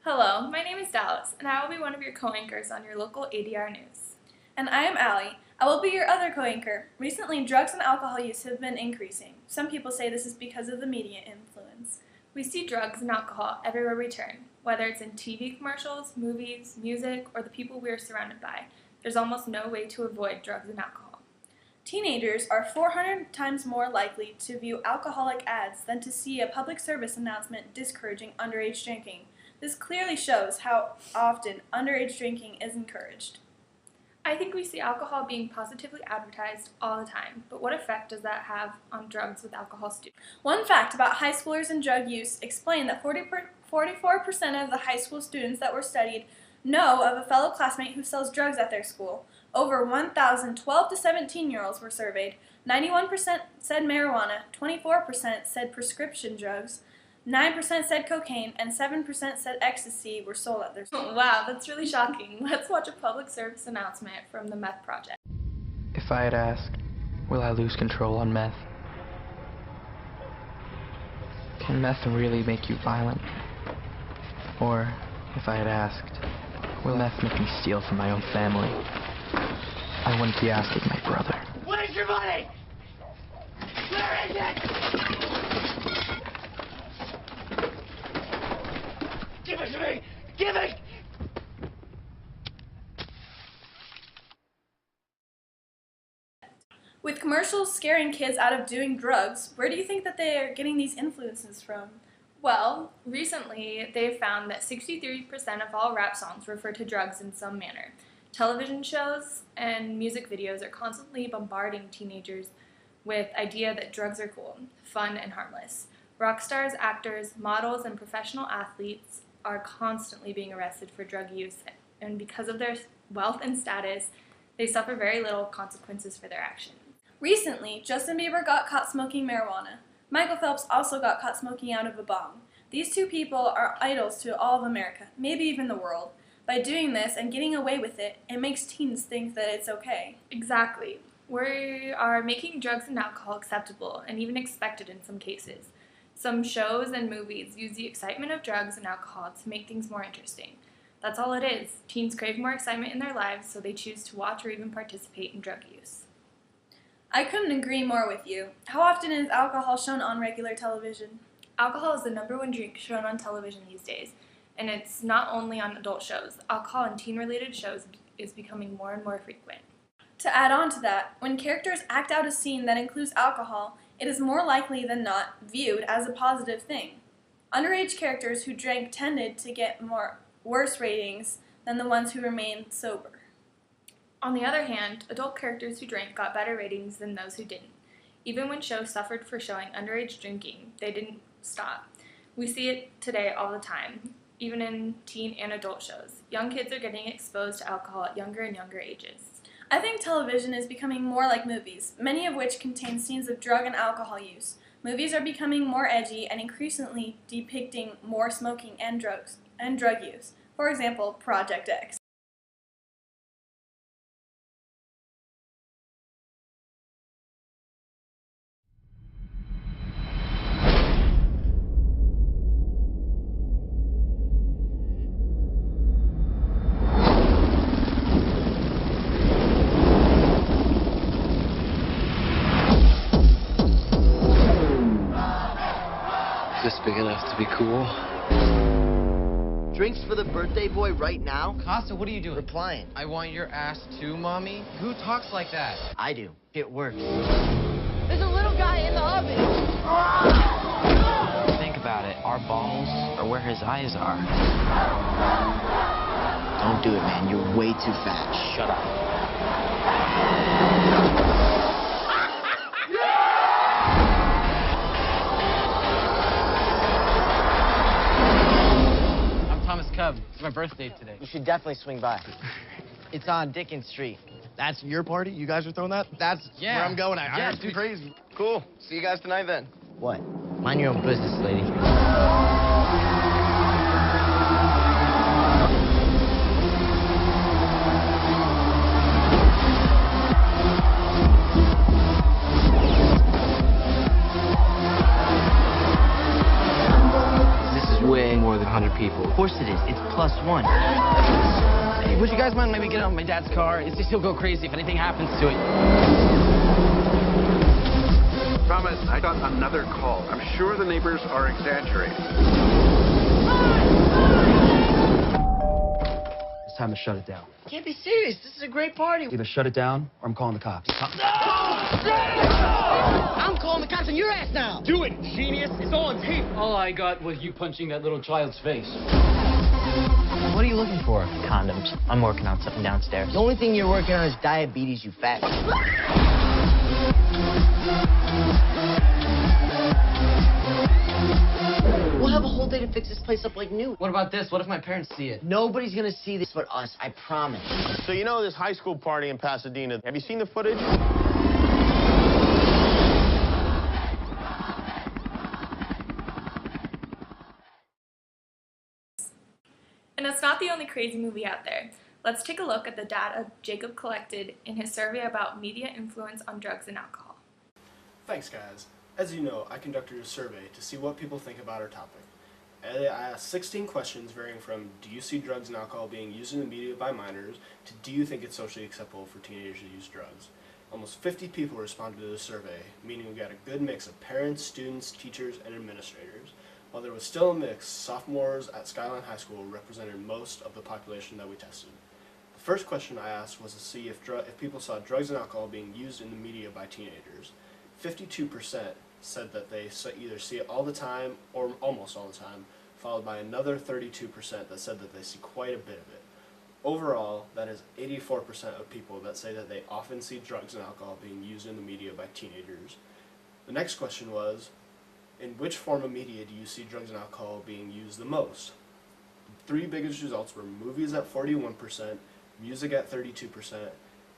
Hello, my name is Dallas, and I will be one of your co-anchors on your local ADR News. And I am Allie. I will be your other co-anchor. Recently, drugs and alcohol use have been increasing. Some people say this is because of the media influence. We see drugs and alcohol everywhere we turn, whether it's in TV commercials, movies, music, or the people we are surrounded by. There's almost no way to avoid drugs and alcohol. Teenagers are 400 times more likely to view alcoholic ads than to see a public service announcement discouraging underage drinking. This clearly shows how often underage drinking is encouraged. I think we see alcohol being positively advertised all the time, but what effect does that have on drugs with alcohol students? One fact about high schoolers and drug use explained that 44% of the high school students that were studied know of a fellow classmate who sells drugs at their school. Over 1,000 12 to 17-year-olds were surveyed. 91% said marijuana, 24% said prescription drugs, 9% said cocaine, and 7% said ecstasy were sold at their school. Wow, that's really shocking. Let's watch a public service announcement from the Meth Project. If I had asked, will I lose control on meth? Can meth really make you violent? Or, if I had asked, will meth make me steal from my own family? I wouldn't be asking my brother. Where's your money? Where is it? Give it to me! Give it! With commercials scaring kids out of doing drugs, where do you think that they are getting these influences from? Well, recently they've found that 63% of all rap songs refer to drugs in some manner. Television shows and music videos are constantly bombarding teenagers with the idea that drugs are cool, fun, and harmless. Rock stars, actors, models, and professional athletes are constantly being arrested for drug use, and because of their wealth and status, they suffer very little consequences for their actions. Recently, Justin Bieber got caught smoking marijuana. Michael Phelps also got caught smoking out of a bong. These two people are idols to all of America, maybe even the world. By doing this and getting away with it, it makes teens think that it's okay. Exactly. We are making drugs and alcohol acceptable and even expected in some cases. Some shows and movies use the excitement of drugs and alcohol to make things more interesting. That's all it is. Teens crave more excitement in their lives, so they choose to watch or even participate in drug use. I couldn't agree more with you. How often is alcohol shown on regular television? Alcohol is the #1 drink shown on television these days, and it's not only on adult shows. Alcohol and teen-related shows is becoming more and more frequent. To add on to that, when characters act out a scene that includes alcohol, it is more likely than not viewed as a positive thing. Underage characters who drank tended to get worse ratings than the ones who remained sober. On the other hand, adult characters who drank got better ratings than those who didn't. Even when shows suffered for showing underage drinking, they didn't stop. We see it today all the time, even in teen and adult shows. Young kids are getting exposed to alcohol at younger and younger ages. I think television is becoming more like movies, many of which contain scenes of drug and alcohol use. Movies are becoming more edgy and increasingly depicting more smoking and drug use. For example, Project X. Just big enough to be cool. Drinks for the birthday boy right now? Costa, what are you doing? Replying. I want your ass too, Mommy. Who talks like that? I do. It works. There's a little guy in the oven! Think about it. Our balls are where his eyes are. Don't do it, man. You're way too fat. Shut up. It's my birthday today. You should definitely swing by. It's on Dickens Street. That's your party? You guys are throwing that? That's Yeah. where I'm going. I Yeah, heard it's dude. crazy. Cool. See you guys tonight then. What? Mind your own business, lady. This is way more than 100 people. Of course it is. It's +1. Hey, would you guys mind maybe getting out of my dad's car? It's just he'll go crazy if anything happens to it. Thomas, I got another call. I'm sure the neighbors are exaggerating. It's time to shut it down. You can't be serious. This is a great party. Either shut it down or I'm calling the cops. I'm calling the cops on your ass now. Do it, genius! It's all on tape! All I got was you punching that little child's face. What are you looking for? Condoms. I'm working on something downstairs. The only thing you're working on is diabetes, you fat. We'll have a whole day to fix this place up like new. What about this? What if my parents see it? Nobody's gonna see this but us, I promise. So you know this high school party in Pasadena. Have you seen the footage? And it's not the only crazy movie out there. Let's take a look at the data Jacob collected in his survey about media influence on drugs and alcohol. Thanks, guys. As you know, I conducted a survey to see what people think about our topic. I asked 16 questions varying from do you see drugs and alcohol being used in the media by minors to do you think it's socially acceptable for teenagers to use drugs. Almost 50 people responded to the survey, meaning we got a good mix of parents, students, teachers, and administrators. While there was still a mix, sophomores at Skyline High School represented most of the population that we tested. The first question I asked was to see if people saw drugs and alcohol being used in the media by teenagers. 52% said that they either see it all the time or almost all the time, followed by another 32% that said that they see quite a bit of it. Overall, that is 84% of people that say that they often see drugs and alcohol being used in the media by teenagers. The next question was, in which form of media do you see drugs and alcohol being used the most? The three biggest results were movies at 41%, music at 32%,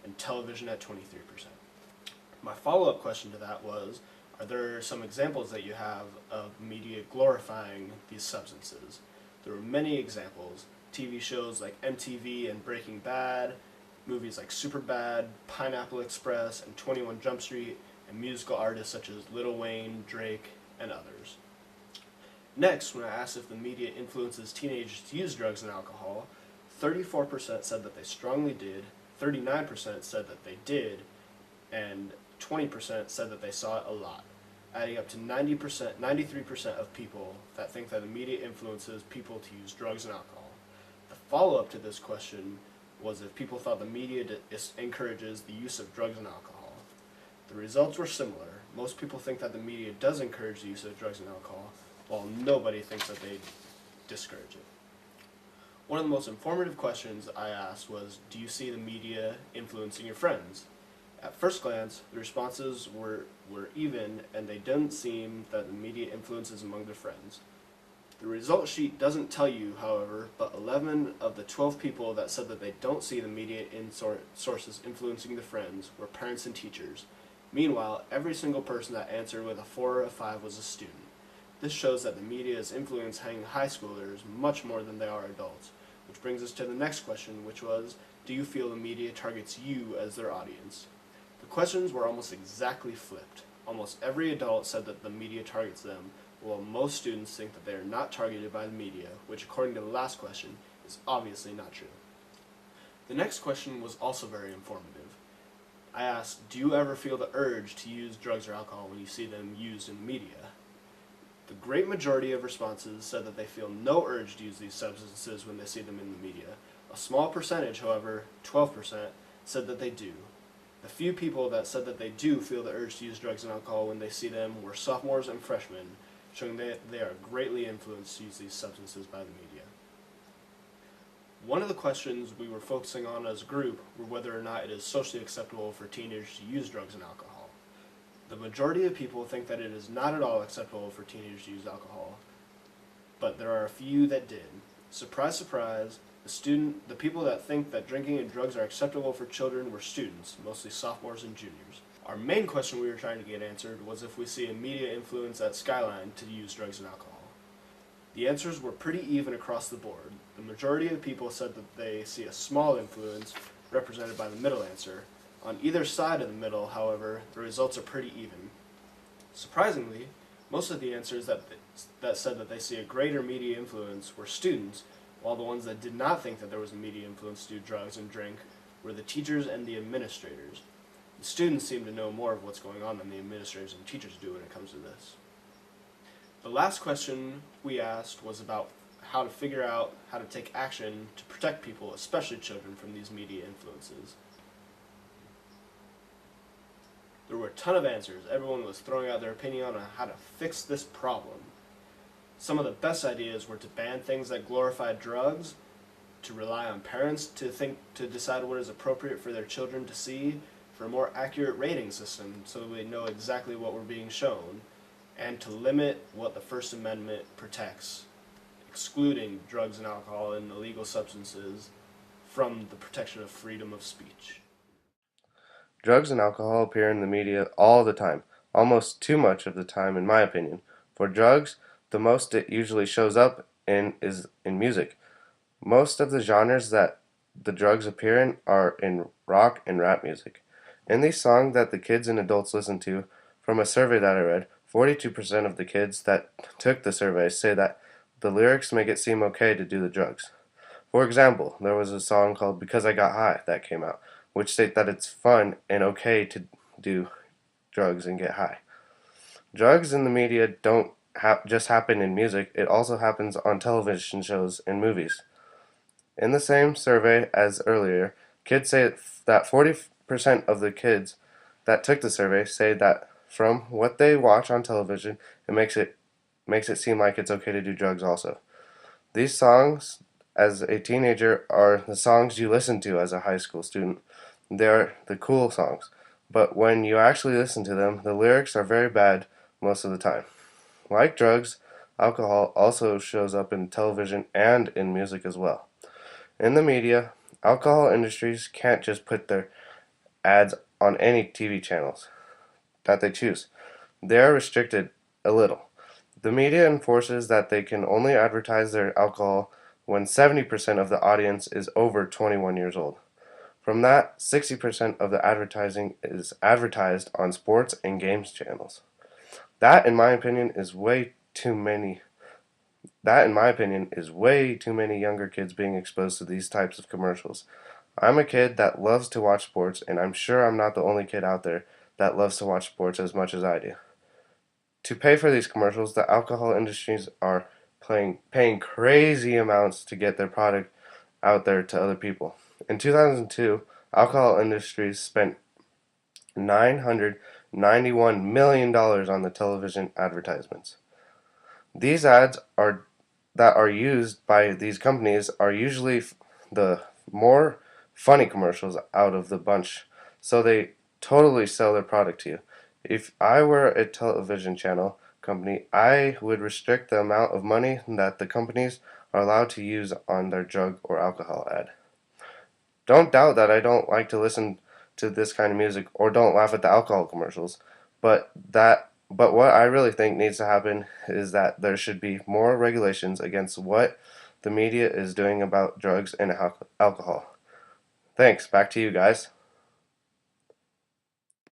and television at 23%. My follow-up question to that was, are there some examples that you have of media glorifying these substances? There were many examples. TV shows like MTV and Breaking Bad, movies like Superbad, Pineapple Express, and 21 Jump Street, and musical artists such as Lil Wayne, Drake, and others. Next, when I asked if the media influences teenagers to use drugs and alcohol, 34% said that they strongly did, 39% said that they did, and 20% said that they saw it a lot, adding up to 93% of people that think that the media influences people to use drugs and alcohol. The follow-up to this question was if people thought the media encourages the use of drugs and alcohol. The results were similar. Most people think that the media does encourage the use of drugs and alcohol, while nobody thinks that they discourage it. One of the most informative questions I asked was, do you see the media influencing your friends? At first glance, the responses were even, and they didn't seem that the media influences among their friends. The result sheet doesn't tell you, however, but 11 of the 12 people that said that they don't see the media sources influencing their friends were parents and teachers. Meanwhile, every single person that answered with a 4 or a 5 was a student. This shows that the media is influencing high schoolers much more than they are adults, which brings us to the next question, which was, do you feel the media targets you as their audience? The questions were almost exactly flipped. Almost every adult said that the media targets them, while most students think that they are not targeted by the media, which according to the last question, is obviously not true. The next question was also very informative. I asked, do you ever feel the urge to use drugs or alcohol when you see them used in the media? The great majority of responses said that they feel no urge to use these substances when they see them in the media. A small percentage, however, 12%, said that they do. The few people that said that they do feel the urge to use drugs and alcohol when they see them were sophomores and freshmen, showing that they are greatly influenced to use these substances by the media. One of the questions we were focusing on as a group were whether or not it is socially acceptable for teenagers to use drugs and alcohol. The majority of people think that it is not at all acceptable for teenagers to use alcohol, but there are a few that did. Surprise, surprise, the people that think that drinking and drugs are acceptable for children were students, mostly sophomores and juniors. Our main question we were trying to get answered was if we see a media influence at Skyline to use drugs and alcohol. The answers were pretty even across the board. The majority of people said that they see a small influence, represented by the middle answer. On either side of the middle, however, the results are pretty even. Surprisingly, most of the answers that that said that they see a greater media influence were students, while the ones that did not think that there was a media influence to do drugs and drink were the teachers and the administrators. The students seem to know more of what's going on than the administrators and teachers do when it comes to this. The last question we asked was about how to figure out how to take action to protect people, especially children, from these media influences. There were a ton of answers. Everyone was throwing out their opinion on how to fix this problem. Some of the best ideas were to ban things that glorify drugs, to rely on parents to decide what is appropriate for their children to see, for a more accurate rating system so we know exactly what we're being shown, and to limit what the First Amendment protects, excluding drugs and alcohol and illegal substances from the protection of freedom of speech. Drugs and alcohol appear in the media all the time, almost too much of the time in my opinion. For drugs, the most it usually shows up in is in music. Most of the genres that the drugs appear in are in rock and rap music. In these songs that the kids and adults listen to, from a survey that I read, 42% of the kids that took the survey say that the lyrics make it seem okay to do the drugs. For example, there was a song called Because I Got High that came out, which state that it's fun and okay to do drugs and get high. Drugs in the media don't just happen in music, it also happens on television shows and movies. In the same survey as earlier, kids say that 40% of the kids that took the survey say that from what they watch on television, it makes it seem like it's okay to do drugs also. These songs, as a teenager, are the songs you listen to as a high school student. They're the cool songs, but when you actually listen to them, the lyrics are very bad most of the time. Like drugs, alcohol also shows up in television and in music as well. In the media, alcohol industries can't just put their ads on any TV channels that they choose. They are restricted a little. The media enforces that they can only advertise their alcohol when 70% of the audience is over 21 years old. From that, 60% of the advertising is advertised on sports and games channels. That, in my opinion, is way too many younger kids being exposed to these types of commercials. I'm a kid that loves to watch sports, and I'm sure I'm not the only kid out there that loves to watch sports as much as I do. To pay for these commercials, the alcohol industries are paying crazy amounts to get their product out there to other people. In 2002, alcohol industries spent $991 million on the television advertisements. These ads that are used by these companies are usually the more funny commercials out of the bunch, so they totally sell their product to you. If I were a television channel company, I would restrict the amount of money that the companies are allowed to use on their drug or alcohol ad. Don't doubt that I don't like to listen to this kind of music or don't laugh at the alcohol commercials, but what I really think needs to happen is that there should be more regulations against what the media is doing about drugs and alcohol. Thanks. Back to you guys.